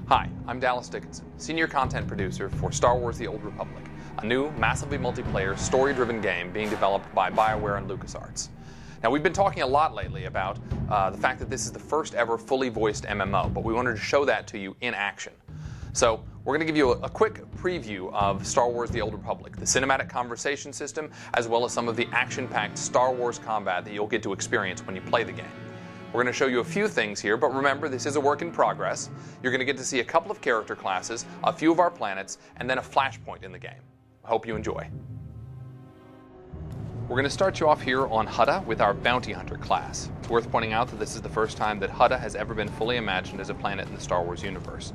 Hi, I'm Dallas Dickinson, Senior Content Producer for Star Wars The Old Republic, a new, massively multiplayer, story-driven game being developed by BioWare and LucasArts. Now, we've been talking a lot lately about the fact that this is the first ever fully voiced MMO, but we wanted to show that to you in action. So, we're going to give you a quick preview of Star Wars The Old Republic, the cinematic conversation system, as well as some of the action-packed Star Wars combat that you'll get to experience when you play the game. We're going to show you a few things here, but remember, this is a work in progress. You're going to get to see a couple of character classes, a few of our planets, and then a flashpoint in the game. I hope you enjoy. We're going to start you off here on Hutta with our Bounty Hunter class. It's worth pointing out that this is the first time that Hutta has ever been fully imagined as a planet in the Star Wars universe.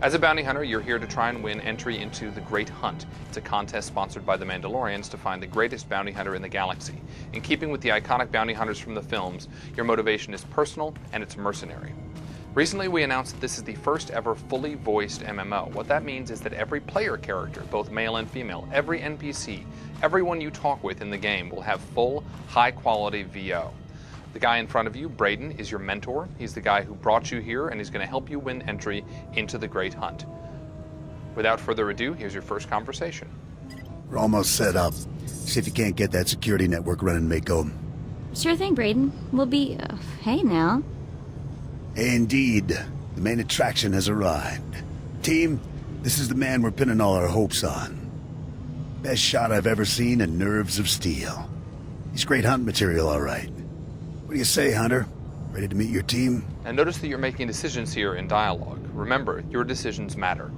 As a bounty hunter, you're here to try and win entry into the Great Hunt. It's a contest sponsored by the Mandalorians to find the greatest bounty hunter in the galaxy. In keeping with the iconic bounty hunters from the films, your motivation is personal and it's mercenary. Recently, we announced that this is the first ever fully voiced MMO. What that means is that every player character, both male and female, every NPC, everyone you talk with in the game will have full, high-quality VO. The guy in front of you, Braden, is your mentor. He's the guy who brought you here, and he's going to help you win entry into the Great Hunt. Without further ado, here's your first conversation. We're almost set up. See if you can't get that security network running, Mako. Sure thing, Braden. We'll be... hey now. Indeed. The main attraction has arrived. Team, this is the man we're pinning all our hopes on. Best shot I've ever seen and nerves of steel. He's great hunt material, all right. What do you say, Hunter? Ready to meet your team? And notice that you're making decisions here in dialogue. Remember, your decisions matter.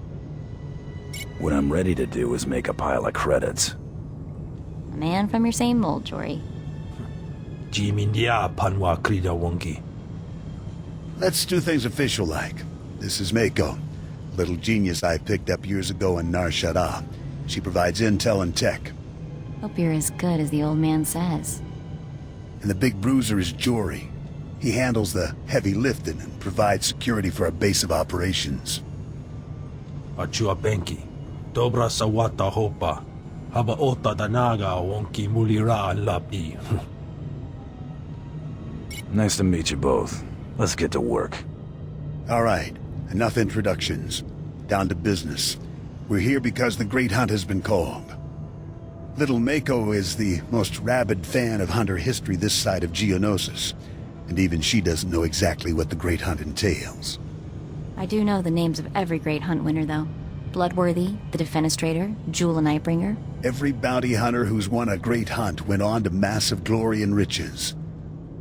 What I'm ready to do is make a pile of credits. A man from your same mold, Jory. Let's do things official-like. This is Mako, a little genius I picked up years ago in Nar Shaddaa. She provides intel and tech. Hope you're as good as the old man says. And the big bruiser is Jory. He handles the heavy lifting and provides security for our base of operations. Achua Benki, Dobra Sawata Hopa, Haba Ota Danaga Wonki Mulira Lapi. Nice to meet you both. Let's get to work. All right, enough introductions. Down to business. We're here because the Great Hunt has been called. Little Mako is the most rabid fan of hunter history this side of Geonosis, and even she doesn't know exactly what the Great Hunt entails. I do know the names of every Great Hunt winner, though. Bloodworthy, the Defenestrator, Jewel and Nightbringer. Every bounty hunter who's won a Great Hunt went on to massive glory and riches,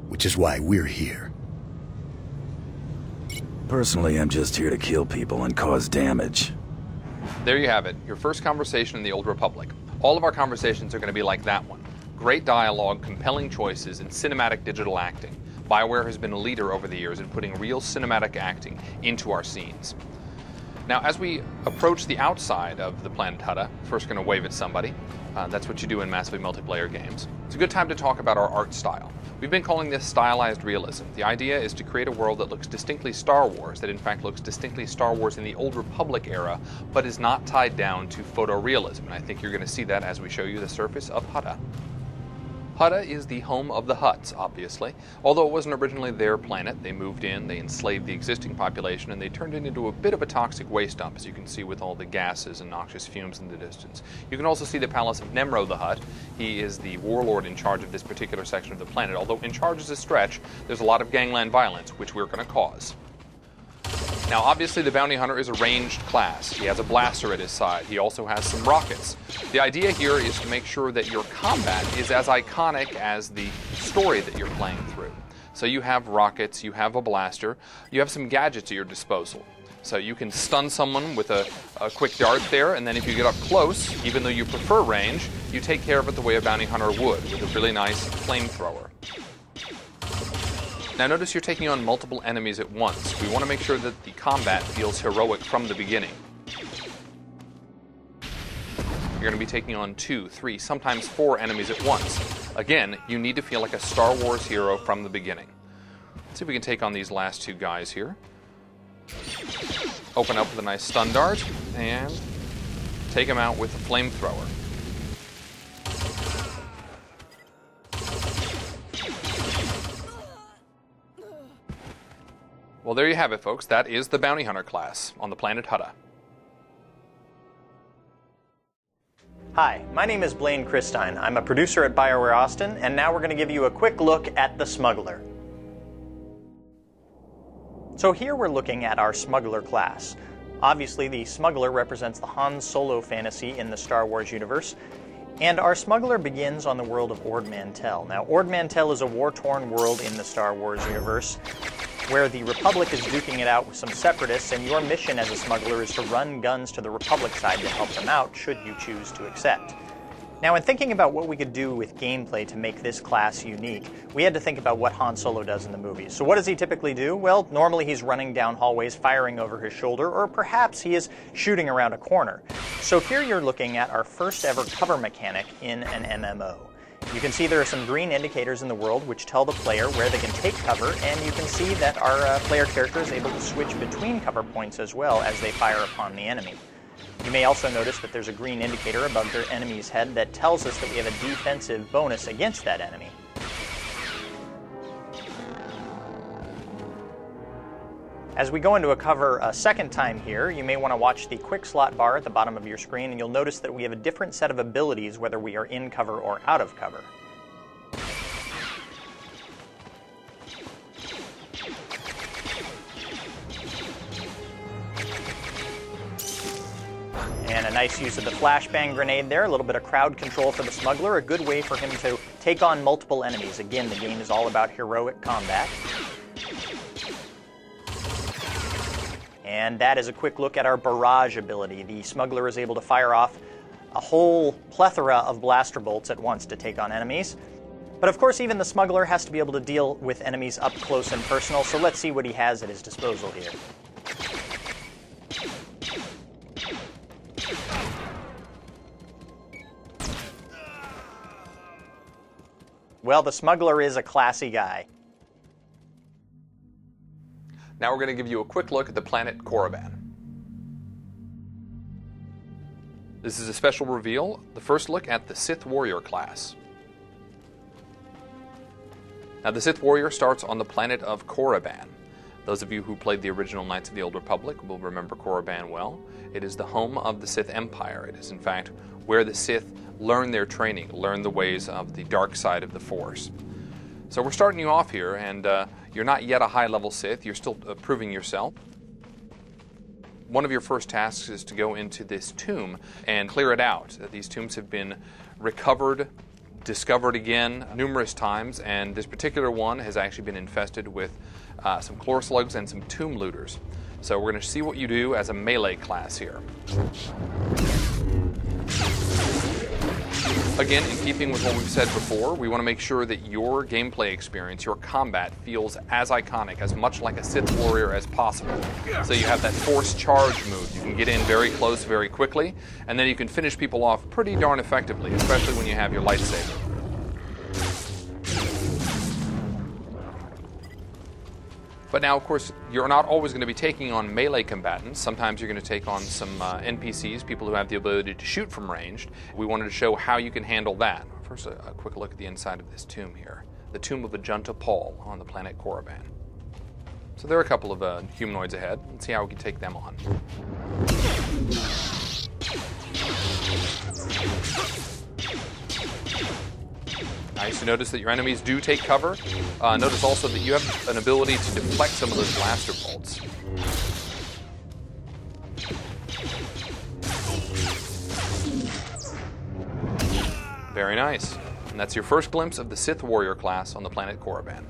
which is why we're here. Personally, I'm just here to kill people and cause damage. There you have it, your first conversation in the Old Republic. All of our conversations are going to be like that one. Great dialogue, compelling choices, and cinematic digital acting. BioWare has been a leader over the years in putting real cinematic acting into our scenes. Now, as we approach the outside of the planet Hutta, first going to wave at somebody. That's what you do in massively multiplayer games. It's a good time to talk about our art style. We've been calling this stylized realism. The idea is to create a world that looks distinctly Star Wars, that in fact looks distinctly Star Wars in the Old Republic era, but is not tied down to photorealism. And I think you're going to see that as we show you the surface of Hutta. Hutta is the home of the Hutts, obviously. Although it wasn't originally their planet, they moved in, they enslaved the existing population, and they turned it into a bit of a toxic waste dump, as you can see with all the gases and noxious fumes in the distance. You can also see the palace of Nemro the Hutt. He is the warlord in charge of this particular section of the planet. Although in charge is a stretch, there's a lot of gangland violence, which we're going to cause. Now, obviously, the bounty hunter is a ranged class. He has a blaster at his side. He also has some rockets. The idea here is to make sure that your combat is as iconic as the story that you're playing through. So you have rockets, you have a blaster, you have some gadgets at your disposal. So you can stun someone with a quick dart there, and then if you get up close, even though you prefer range, you take care of it the way a bounty hunter would, with a really nice flamethrower. Now notice you're taking on multiple enemies at once. We want to make sure that the combat feels heroic from the beginning. You're going to be taking on 2, 3, sometimes 4 enemies at once. Again, you need to feel like a Star Wars hero from the beginning. Let's see if we can take on these last 2 guys here. Open up with a nice stun dart, and take him out with a flamethrower. Well, there you have it, folks. That is the Bounty Hunter class on the planet Hutta. Hi, my name is Blaine Christine. I'm a producer at BioWare Austin, and now we're going to give you a quick look at the Smuggler. So here we're looking at our Smuggler class. Obviously, the Smuggler represents the Han Solo fantasy in the Star Wars universe, and our Smuggler begins on the world of Ord Mantell. Now, Ord Mantell is a war-torn world in the Star Wars universe, where the Republic is duking it out with some separatists, and your mission as a smuggler is to run guns to the Republic side to help them out, should you choose to accept. Now, in thinking about what we could do with gameplay to make this class unique, we had to think about what Han Solo does in the movies. So what does he typically do? Well, normally he's running down hallways, firing over his shoulder, or perhaps he is shooting around a corner. So here you're looking at our first ever cover mechanic in an MMO. You can see there are some green indicators in the world which tell the player where they can take cover, and you can see that our player character is able to switch between cover points as well as they fire upon the enemy. You may also notice that there's a green indicator above their enemy's head that tells us that we have a defensive bonus against that enemy. As we go into a cover a second time here, you may want to watch the quick slot bar at the bottom of your screen, and you'll notice that we have a different set of abilities whether we are in cover or out of cover. And a nice use of the flashbang grenade there, a little bit of crowd control for the Smuggler, a good way for him to take on multiple enemies. Again, the game is all about heroic combat. And that is a quick look at our barrage ability. The Smuggler is able to fire off a whole plethora of blaster bolts at once to take on enemies. But of course, even the Smuggler has to be able to deal with enemies up close and personal, so let's see what he has at his disposal here. Well, the Smuggler is a classy guy. Now we're going to give you a quick look at the planet Korriban. This is a special reveal, the first look at the Sith Warrior class. Now the Sith Warrior starts on the planet of Korriban. Those of you who played the original Knights of the Old Republic will remember Korriban well. It is the home of the Sith Empire. It is in fact where the Sith learn their training, learn the ways of the dark side of the Force. So we're starting you off here, and you're not yet a high-level Sith. You're still proving yourself. One of your first tasks is to go into this tomb and clear it out. These tombs have been recovered, discovered again numerous times, and this particular one has actually been infested with some chlor slugs and some tomb looters. So we're going to see what you do as a melee class here. Again, in keeping with what we've said before, we want to make sure that your gameplay experience, your combat, feels as iconic, as much like a Sith Warrior as possible. So you have that Force Charge move. You can get in very close very quickly, and then you can finish people off pretty darn effectively, especially when you have your lightsaber. But now, of course, you're not always going to be taking on melee combatants. Sometimes you're going to take on some NPCs, people who have the ability to shoot from range. We wanted to show how you can handle that. First, a quick look at the inside of this tomb here. The tomb of Ajunta Paul on the planet Korriban. So there are a couple of humanoids ahead. Let's see how we can take them on. Nice to notice that your enemies do take cover. Notice also that you have an ability to deflect some of those blaster bolts. Very nice. And that's your first glimpse of the Sith Warrior class on the planet Korriban.